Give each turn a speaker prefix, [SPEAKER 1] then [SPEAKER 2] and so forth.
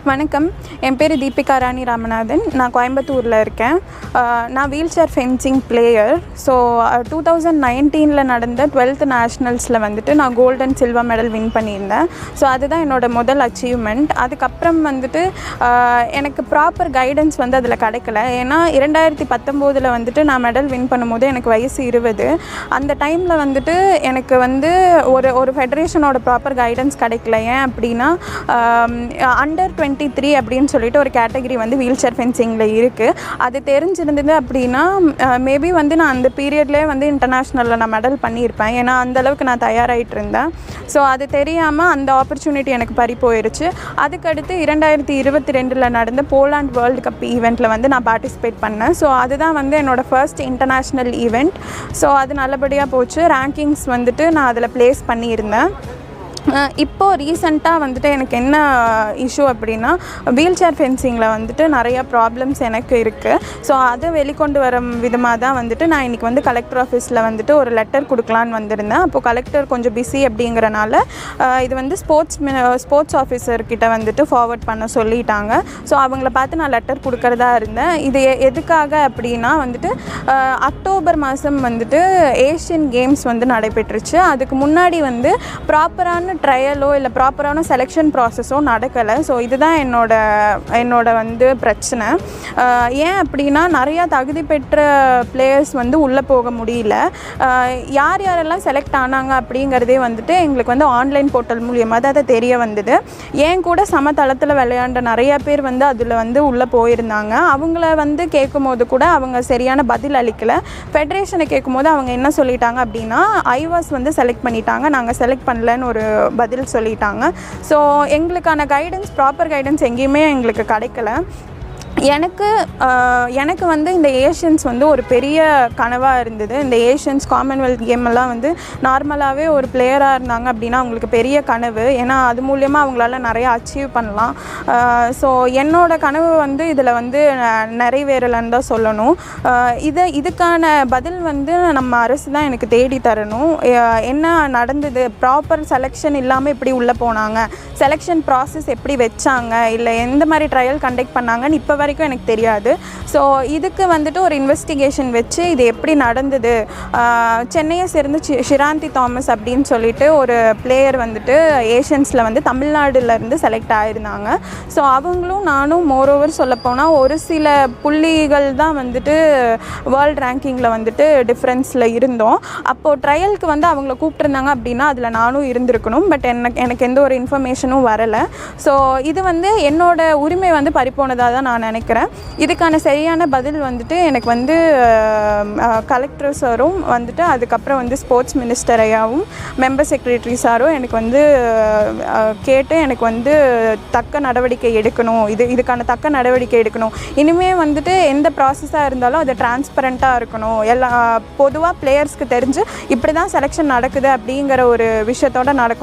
[SPEAKER 1] வணக்கம். என் பேர் தீபிகா ராணி ராமநாதன். நான் கோயம்புத்தூரில் இருக்கேன். நான் wheelchair fencing player. So 2019 நடந்த 12th நேஷ்னல்ஸில் வந்துட்டு நான் gold and silver medal win பண்ணியிருந்தேன். ஸோ அதுதான் என்னோடய முதல் அச்சீவ்மெண்ட். அதுக்கப்புறம் வந்துட்டு எனக்கு ப்ராப்பர் கைடன்ஸ் வந்து அதில் கிடைக்கல. ஏன்னா 2019 வந்துட்டு நான் மெடல் வின் பண்ணும்போது எனக்கு வயசு 20. அந்த டைமில் வந்துட்டு எனக்கு வந்து ஒரு ஃபெடரேஷனோட ப்ராப்பர் கைடன்ஸ் கிடைக்கல. ஏன் அப்படின்னா அண்டர் 23 அப்படின்னு சொல்லிட்டு ஒரு கேட்டகரி வந்து வீல் சேர் ஃபென்சிங்கில் இருக்குது. அது தெரிஞ்சிருந்தது அப்படின்னா மேபி வந்து நான் அந்த பீரியட்லேயே வந்து இன்டர்நேஷ்னலில் நான் மெடல் பண்ணியிருப்பேன். ஏன்னா அந்தளவுக்கு நான் தயாராகிட்டு இருந்தேன். ஸோ அது தெரியாமல் அந்த ஆப்பர்ச்சுனிட்டி எனக்கு பறி போயிடுச்சு. அதுக்கடுத்து 2022 நடந்த போலாண்ட் வேர்ல்டு கப் ஈவெண்ட்டில் வந்து நான் பார்ட்டிசிபேட் பண்ணேன். ஸோ அதுதான் வந்து என்னோடய ஃபர்ஸ்ட் இன்டர்நேஷ்னல் ஈவெண்ட். ஸோ அது நல்லபடியாக போச்சு. ரேங்கிங்ஸ் வந்துட்டு நான் அதில் ப்ளேஸ் பண்ணியிருந்தேன். இப்போது ரீசெண்டாக வந்துட்டு எனக்கு என்ன இஷ்யூ அப்படின்னா வீல் சேர் ஃபென்சிங்கில் வந்துட்டு நிறையா ப்ராப்ளம்ஸ் எனக்கு இருக்குது. ஸோ அதை வெளிக்கொண்டு வர விதமாக தான் வந்துட்டு நான் இன்றைக்கி வந்து கலெக்டர் ஆஃபீஸில் வந்துட்டு ஒரு லெட்டர் கொடுக்கலான்னு வந்திருந்தேன். அப்போது கலெக்டர் கொஞ்சம் பிஸி அப்படிங்கிறனால இது வந்து ஸ்போர்ட்ஸ் ஆஃபீஸர்கிட்ட வந்துட்டு ஃபார்வர்ட் பண்ண சொல்லிட்டாங்க. ஸோ அவங்கள பார்த்து நான் லெட்டர் கொடுக்கறதா இருந்தேன். இது எதுக்காக அப்படின்னா வந்துட்டு அக்டோபர் மாதம் வந்துட்டு ஏஷியன் கேம்ஸ் வந்து நடைபெற்றுச்சு. அதுக்கு முன்னாடி வந்து ப்ராப்பரான ட்ரையலோ இல்லை ப்ராப்பரான செலெக்ஷன் ப்ராசஸோ நடக்கலை. ஸோ இதுதான் என்னோட வந்து பிரச்சனை. ஏன் அப்படின்னா நிறையா தகுதி பெற்ற பிளேயர்ஸ் வந்து உள்ளே போக முடியல. யாரெல்லாம் செலக்ட் ஆனாங்க அப்படிங்கிறதே வந்துட்டு எங்களுக்கு வந்து ஆன்லைன் போர்ட்டல் மூலியமாக தான் அதை தெரிய வந்தது. ஏன் கூட சமதளத்தில் விளையாண்ட நிறையா பேர் வந்து அதில் வந்து உள்ளே போயிருந்தாங்க. அவங்கள வந்து கேட்கும்போது கூட அவங்க சரியான பதில் அளிக்கலை. ஃபெடரேஷனை கேட்கும்போது அவங்க என்ன சொல்லிட்டாங்க அப்படின்னா ஐவாஸ் வந்து செலக்ட் பண்ணிட்டாங்க, நாங்கள் செலக்ட் பண்ணலன்னு ஒரு பதில் சொல்லிட்டாங்க. ஸோ எங்களுக்கான கைடன்ஸ், ப்ராப்பர் கைடன்ஸ் எங்கேயுமே எங்களுக்கு கிடைக்கல. எனக்கு வந்து இந்த ஏஷியன்ஸ் வந்து ஒரு பெரிய கனவாக இருந்தது. இந்த ஏஷியன்ஸ் காமன்வெல்த் கேம் எல்லாம் வந்து நார்மலாகவே ஒரு பிளேயராக இருந்தாங்க அப்படின்னா அவங்களுக்கு பெரிய கனவு. ஏன்னா அது மூலியமாக அவங்களால நிறையா அச்சீவ் பண்ணலாம். ஸோ என்னோட கனவு வந்து இதில் வந்து நிறைவேறலைன்னு தான் சொல்லணும். இதுக்கான பதில் வந்து நம்ம அரசு தான் எனக்கு தேடி தரணும். என்ன நடந்தது, ப்ராப்பர் செலெக்ஷன் இல்லாமல் எப்படி உள்ளே போனாங்க, செலெக்ஷன் ப்ராசஸ் எப்படி வச்சாங்க, இல்லை எந்த மாதிரி ட்ரையல் கண்டக்ட் பண்ணாங்கன்னு இப்போ வரைக்கும் எனக்கு தெரியாது. ஸோ இதுக்கு வந்துட்டு ஒரு இன்வெஸ்டிகேஷன் வச்சு இது எப்படி நடந்தது. சென்னையை சேர்ந்து ஷிராந்தி தாமஸ் அப்படின்னு சொல்லிட்டு ஒரு பிளேயர் வந்துட்டு ஏஷியன்ஸில் வந்து தமிழ்நாடுலேருந்து செலக்ட் ஆகிருந்தாங்க. ஸோ அவங்களும் நானும் மோரோவர் சொல்லப்போனால் ஒரு சில புள்ளிகள் தான் வந்துட்டு வேர்ல்டு ரேங்கிங்கில் வந்துட்டு டிஃப்ரென்ஸில் இருந்தோம். அப்போது ட்ரையலுக்கு வந்து அவங்கள கூப்பிட்டுருந்தாங்க அப்படின்னா அதில் நானும் இருந்திருக்கணும். பட் எனக்கு எந்த ஒரு இன்ஃபர்மேஷனும் வரலை. ஸோ இது வந்து என்னோட உரிமை வந்து பறிப்போனதாக தான் நான் நினைக்கிறேன். இதுக்கான சரியான பதில் வந்துட்டு எனக்கு வந்து கலெக்டர் சாரும் வந்துட்டு அதுக்கப்புறம் வந்து ஸ்போர்ட்ஸ் மினிஸ்டர் ஐயாவும் மெம்பர் செக்ரட்டரி சாரும் எனக்கு வந்து கேட்டு எனக்கு வந்து தக்க நடவடிக்கை எடுக்கணும், இதுக்கான தக்க நடவடிக்கை எடுக்கணும். இனிமேல் வந்துட்டு எந்த ப்ராசஸாக இருந்தாலும் அது டிரான்ஸ்பரண்ட்டாக இருக்கணும். பொதுவாக பிளேயர்ஸ்க்கு தெரிஞ்சு இப்படி தான் செலெக்ஷன் நடக்குது அப்படிங்கிற ஒரு விஷயத்தோடு நடக்கும்.